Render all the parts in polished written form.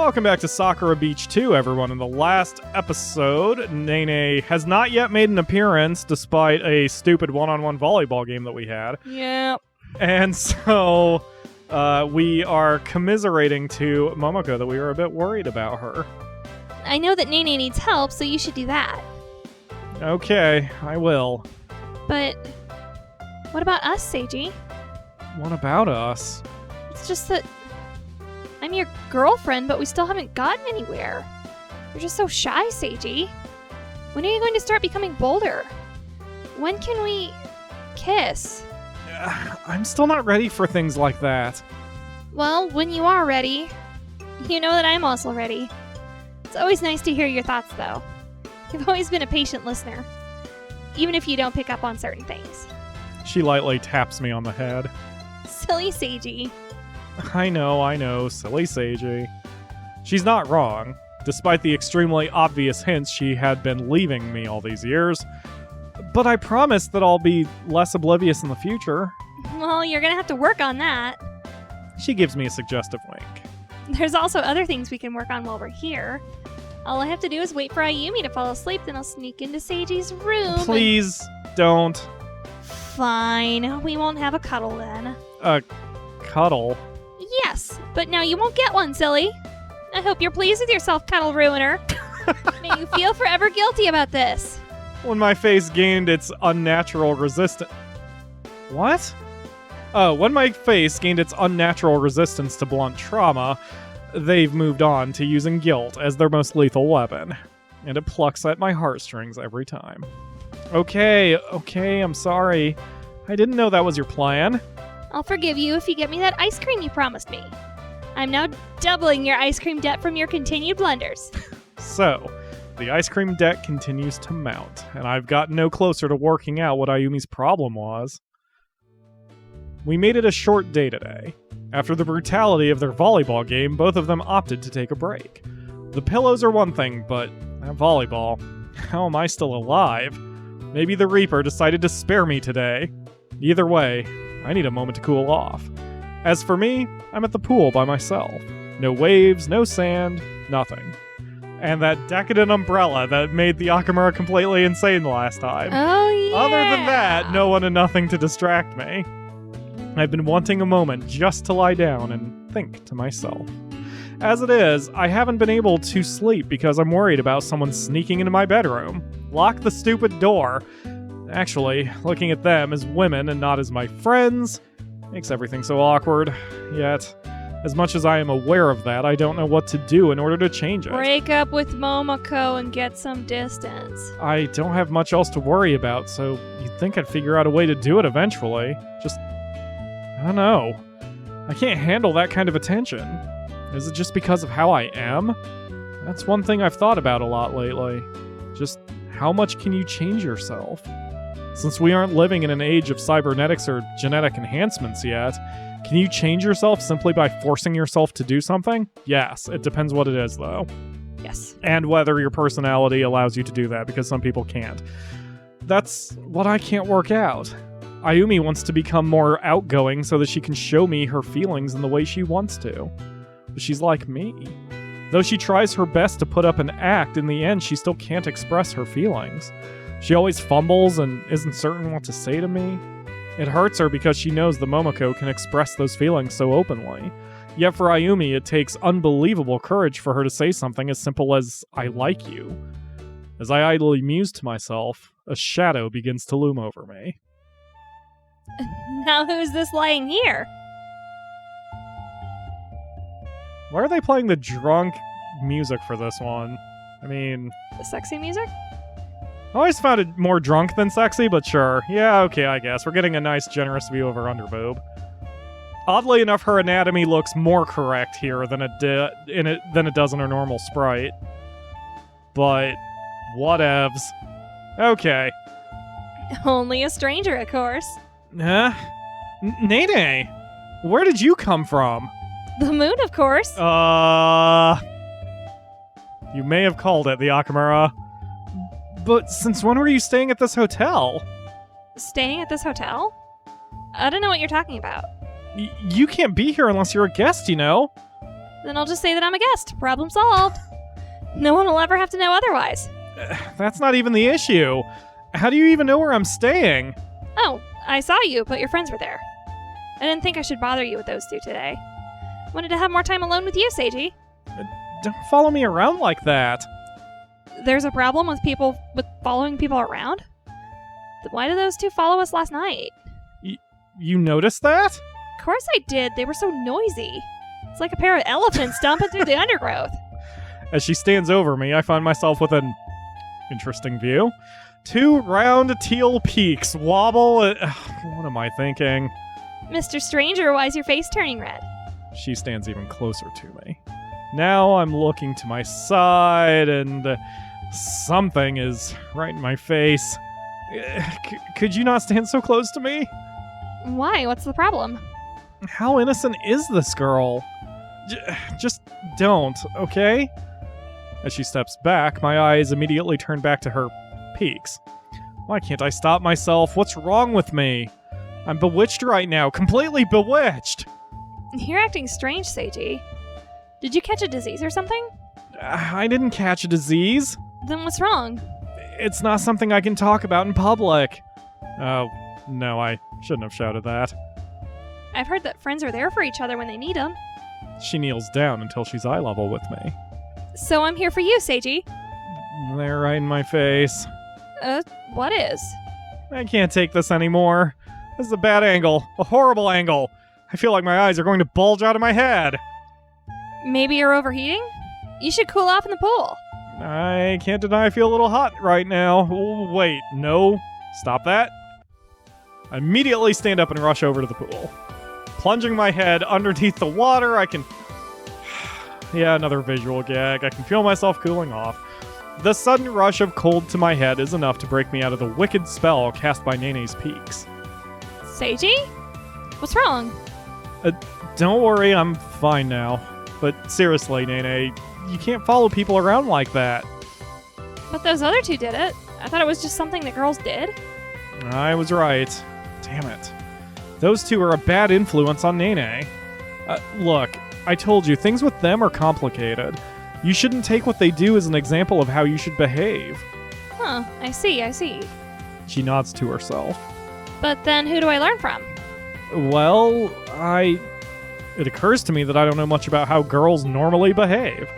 Welcome back to Sakura Beach 2, everyone. In the last episode, Nene has not yet made an appearance despite a stupid one-on-one volleyball game that we had. Yeah. And so we are commiserating to Momoko that we were a bit worried about her. I know that Nene needs help, so you should do that. Okay, I will. But what about us, Seiji? What about us? It's just that I'm your girlfriend, but we still haven't gotten anywhere. You're just so shy, Seiji. When are you going to start becoming bolder? When can we kiss? I'm still not ready for things like that. Well, when you are ready, you know that I'm also ready. It's always nice to hear your thoughts, though. You've always been a patient listener, even if you don't pick up on certain things. She lightly taps me on the head. Silly Seiji. I know, silly Seiji. She's not wrong. Despite the extremely obvious hints she had been leaving me all these years. But I promise that I'll be less oblivious in the future. Well, you're gonna have to work on that. She gives me a suggestive wink. There's also other things we can work on while we're here. All I have to do is wait for Ayumi to fall asleep, then I'll sneak into Seiji's room. Please don't. Fine. We won't have a cuddle then. A cuddle? Yes, but now you won't get one, silly. I hope you're pleased with yourself, cuddle ruiner. May you feel forever guilty about this. When my face gained its unnatural resistance... What? Oh, when my face gained its unnatural resistance to blunt trauma, they've moved on to using guilt as their most lethal weapon. And it plucks at my heartstrings every time. Okay, I'm sorry. I didn't know that was your plan. I'll forgive you if you get me that ice cream you promised me. I'm now doubling your ice cream debt from your continued blunders. So, the ice cream debt continues to mount, and I've gotten no closer to working out what Ayumi's problem was. We made it a short day today. After the brutality of their volleyball game, both of them opted to take a break. The pillows are one thing, but that volleyball, how am I still alive? Maybe the Reaper decided to spare me today. Either way, I need a moment to cool off. As for me, I'm at the pool by myself. No waves, no sand, nothing. And that decadent umbrella that made the Akamura completely insane last time. Oh, yeah. Other than that, no one and nothing to distract me. I've been wanting a moment just to lie down and think to myself. As it is, I haven't been able to sleep because I'm worried about someone sneaking into my bedroom. Lock the stupid door. Actually, looking at them as women and not as my friends makes everything so awkward. Yet, as much as I am aware of that, I don't know what to do in order to change it. Break up with Momoko and get some distance. I don't have much else to worry about, so you'd think I'd figure out a way to do it eventually. I don't know. I can't handle that kind of attention. Is it just because of how I am? That's one thing I've thought about a lot lately. Just how much can you change yourself? Since we aren't living in an age of cybernetics or genetic enhancements yet, can you change yourself simply by forcing yourself to do something? Yes, it depends what it is, though. Yes. And whether your personality allows you to do that, because some people can't. That's what I can't work out. Ayumi wants to become more outgoing so that she can show me her feelings in the way she wants to. But she's like me. Though she tries her best to put up an act, in the end she still can't express her feelings. She always fumbles and isn't certain what to say to me. It hurts her because she knows the Momoko can express those feelings so openly. Yet for Ayumi, it takes unbelievable courage for her to say something as simple as, "I like you." As I idly muse to myself, a shadow begins to loom over me. Now who's this lying here? Why are they playing the drunk music for this one? I mean... The sexy music? I always found it more drunk than sexy, but sure. Yeah, okay, I guess. We're getting a nice, generous view of her underboob. Oddly enough, her anatomy looks more correct here than it does in her normal sprite. But whatevs. Okay. Only a stranger, of course. Huh? Nene! Where did you come from? The moon, of course. You may have called it the Akamura. But since when were you staying at this hotel? Staying at this hotel? I don't know what you're talking about. You can't be here unless you're a guest, you know? Then I'll just say that I'm a guest. Problem solved. No one will ever have to know otherwise. That's not even the issue. How do you even know where I'm staying? Oh, I saw you, but your friends were there. I didn't think I should bother you with those two today. Wanted to have more time alone with you, Seiji. Don't follow me around like that. There's a problem with following people around? Then why did those two follow us last night? You noticed that? Of course I did. They were so noisy. It's like a pair of elephants stomping through the undergrowth. As she stands over me, I find myself with an interesting view. 2 round teal peaks wobble. What am I thinking? Mr. Stranger, why is your face turning red? She stands even closer to me. Now I'm looking to my side, and something is right in my face. Could you not stand so close to me? Why? What's the problem? How innocent is this girl? Just don't, okay? As she steps back, my eyes immediately turn back to her peaks. Why can't I stop myself? What's wrong with me? I'm bewitched right now, completely bewitched. You're acting strange, Seiji. Did you catch a disease or something? I didn't catch a disease. Then what's wrong? It's not something I can talk about in public. Oh, no, I shouldn't have shouted that. I've heard that friends are there for each other when they need them. She kneels down until she's eye level with me. So I'm here for you, Seiji. They're right in my face. What is? I can't take this anymore. This is a bad angle. A horrible angle. I feel like my eyes are going to bulge out of my head. Maybe you're overheating? You should cool off in the pool. I can't deny I feel a little hot right now. Wait, no. Stop that. I immediately stand up and rush over to the pool. Plunging my head underneath the water, I can... Yeah, another visual gag. I can feel myself cooling off. The sudden rush of cold to my head is enough to break me out of the wicked spell cast by Nene's peaks. Seiji? What's wrong? Don't worry, I'm fine now. But seriously, Nene, you can't follow people around like that. But those other two did it. I thought it was just something that girls did. I was right. Damn it. Those two are a bad influence on Nene. Look, I told you, things with them are complicated. You shouldn't take what they do as an example of how you should behave. Huh, I see. She nods to herself. But then who do I learn from? Well, It occurs to me that I don't know much about how girls normally behave.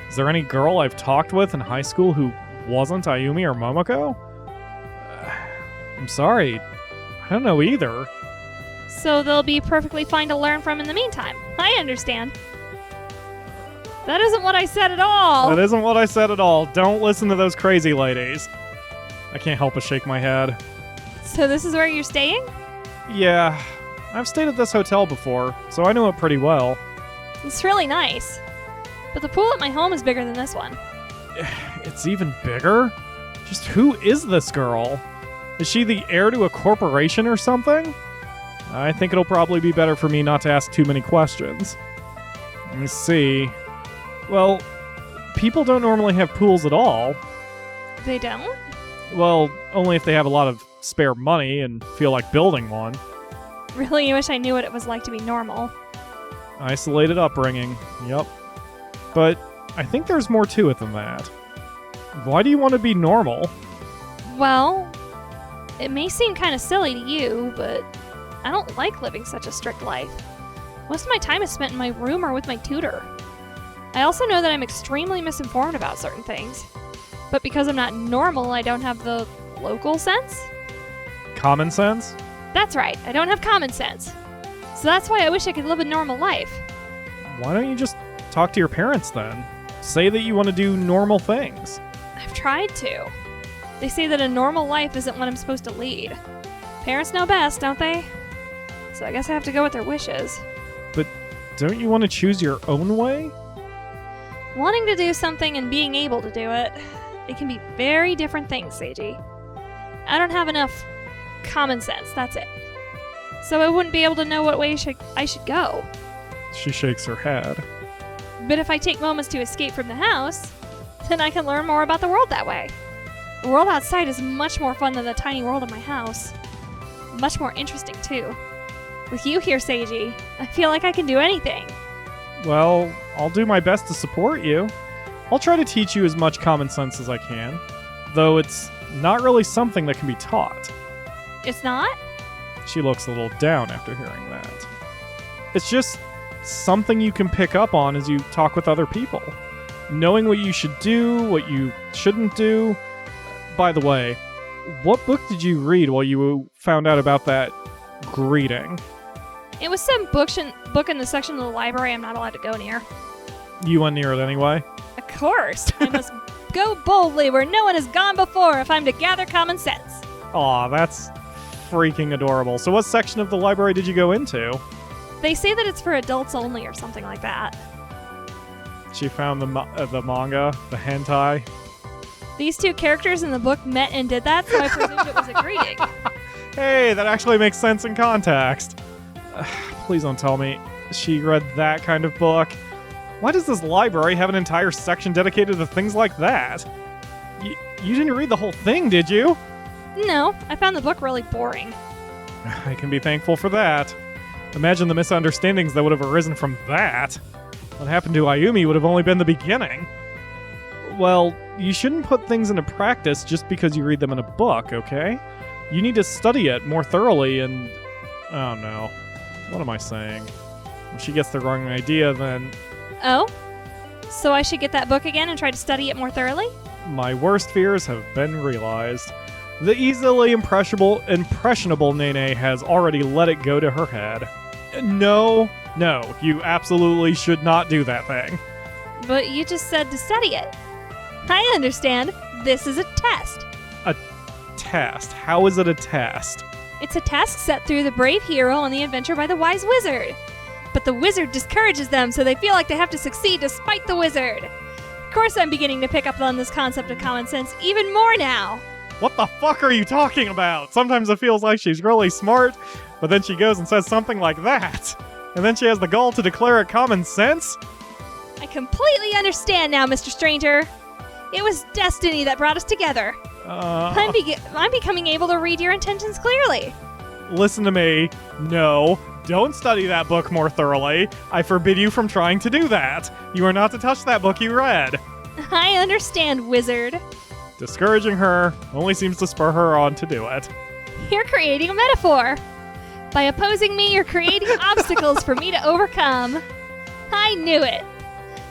Is there any girl I've talked with in high school who wasn't Ayumi or Momoko? I'm sorry. I don't know either. So they'll be perfectly fine to learn from in the meantime. I understand. That isn't what I said at all. That isn't what I said at all. Don't listen to those crazy ladies. I can't help but shake my head. So this is where you're staying? Yeah. I've stayed at this hotel before, so I know it pretty well. It's really nice. But the pool at my home is bigger than this one. It's even bigger? Just who is this girl? Is she the heir to a corporation or something? I think it'll probably be better for me not to ask too many questions. Let me see. Well, people don't normally have pools at all. They don't? Well, only if they have a lot of spare money and feel like building one. Really wish I knew what it was like to be normal. Isolated upbringing, yep. But I think there's more to it than that. Why do you want to be normal? Well, it may seem kind of silly to you, but I don't like living such a strict life. Most of my time is spent in my room or with my tutor. I also know that I'm extremely misinformed about certain things. But because I'm not normal, I don't have the local sense? Common sense? That's right, I don't have common sense. So that's why I wish I could live a normal life. Why don't you just talk to your parents then? Say that you want to do normal things. I've tried to. They say that a normal life isn't what I'm supposed to lead. Parents know best, don't they? So I guess I have to go with their wishes. But don't you want to choose your own way? Wanting to do something and being able to do it, it can be very different things, Seiji. I don't have enough common sense, that's it. So I wouldn't be able to know what way I should go. She shakes her head. But if I take moments to escape from the house, then I can learn more about the world that way. The world outside is much more fun than the tiny world of my house. Much more interesting, too. With you here, Seiji, I feel like I can do anything. Well, I'll do my best to support you. I'll try to teach you as much common sense as I can, though it's not really something that can be taught. It's not? She looks a little down after hearing that. It's just something you can pick up on as you talk with other people. Knowing what you should do, what you shouldn't do. By the way, what book did you read while you found out about that greeting? It was some book in the section of the library I'm not allowed to go near. You went near it anyway? Of course. I must go boldly where no one has gone before if I'm to gather common sense. Aw, that's freaking adorable. So what section of the library did you go into? They say that it's for adults only or something like that. She found the manga, the hentai. These two characters in the book met and did that, so I presumed it was a greeting. Hey, that actually makes sense in context. Please don't tell me she read that kind of book. Why does this library have an entire section dedicated to things like that? You didn't read the whole thing, did you? No, I found the book really boring. I can be thankful for that. Imagine the misunderstandings that would have arisen from that. What happened to Ayumi would have only been the beginning. Well, you shouldn't put things into practice just because you read them in a book, okay? You need to study it more thoroughly and... Oh no. What am I saying? If she gets the wrong idea, then... Oh? So I should get that book again and try to study it more thoroughly? My worst fears have been realized. The easily impressionable Nene has already let it go to her head. No, you absolutely should not do that thing. But you just said to study it. I understand. This is a test. A test? How is it a test? It's a task set through the brave hero on the adventure by the wise wizard. But the wizard discourages them, so they feel like they have to succeed despite the wizard. Of course I'm beginning to pick up on this concept of common sense even more now. What the fuck are you talking about? Sometimes it feels like she's really smart, but then she goes and says something like that. And then she has the gall to declare it common sense? I completely understand now, Mr. Stranger. It was destiny that brought us together. I'm becoming able to read your intentions clearly. Listen to me. No, don't study that book more thoroughly. I forbid you from trying to do that. You are not to touch that book you read. I understand, wizard. Discouraging her only seems to spur her on to do it. You're creating a metaphor. By opposing me, you're creating obstacles for me to overcome. I knew it.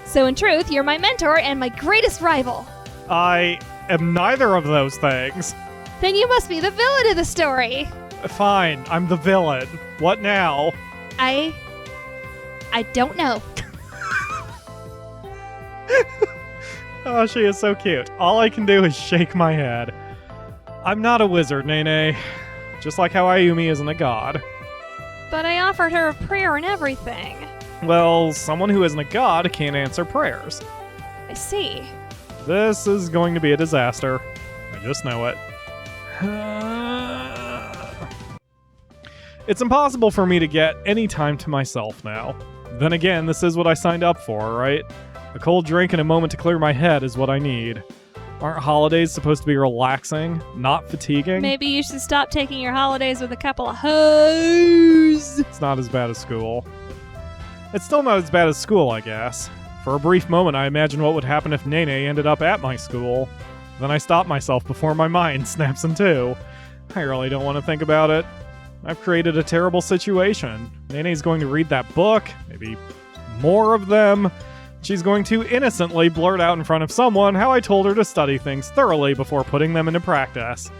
So in truth, you're my mentor and my greatest rival. I am neither of those things. Then you must be the villain of the story. Fine, I'm the villain. What now? I don't know. Oh, she is so cute. All I can do is shake my head. I'm not a wizard, Nene. Just like how Ayumi isn't a god. But I offered her a prayer and everything. Well, someone who isn't a god can't answer prayers. I see. This is going to be a disaster. I just know it. It's impossible for me to get any time to myself now. Then again, this is what I signed up for, right? A cold drink and a moment to clear my head is what I need. Aren't holidays supposed to be relaxing, not fatiguing? Maybe you should stop taking your holidays with a couple of hoes. It's not as bad as school. It's still not as bad as school, I guess. For a brief moment, I imagined what would happen if Nene ended up at my school. Then I stopped myself before my mind snaps in two. I really don't want to think about it. I've created a terrible situation. Nene's going to read that book, maybe more of them. She's going to innocently blurt out in front of someone how I told her to study things thoroughly before putting them into practice.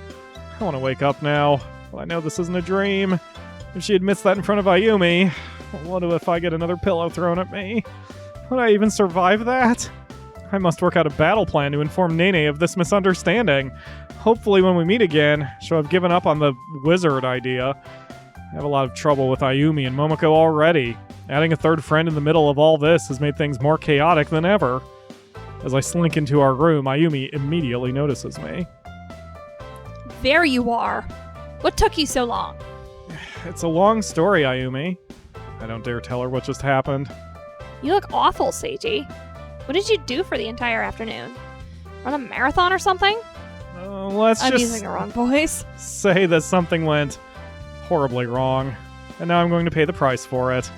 I want to wake up now, but I know this isn't a dream. If she admits that in front of Ayumi, what if I get another pillow thrown at me? Would I even survive that? I must work out a battle plan to inform Nene of this misunderstanding. Hopefully when we meet again, she'll have given up on the wizard idea. I have a lot of trouble with Ayumi and Momoko already. Adding a third friend in the middle of all this has made things more chaotic than ever. As I slink into our room, Ayumi immediately notices me. There you are. What took you so long? It's a long story, Ayumi. I don't dare tell her what just happened. You look awful, Seiji. What did you do for the entire afternoon? Run a marathon or something? Let's I'm just using the wrong voice. say that something went horribly wrong, and now I'm going to pay the price for it.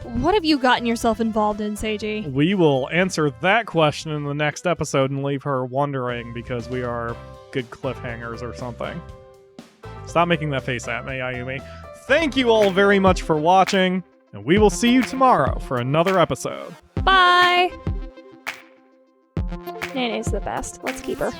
What have you gotten yourself involved in, Seiji? We will answer that question in the next episode and leave her wondering because we are good cliffhangers or something. Stop making that face at me, Ayumi. Thank you all very much for watching, and we will see you tomorrow for another episode. Bye! Nene's the best. Let's keep her.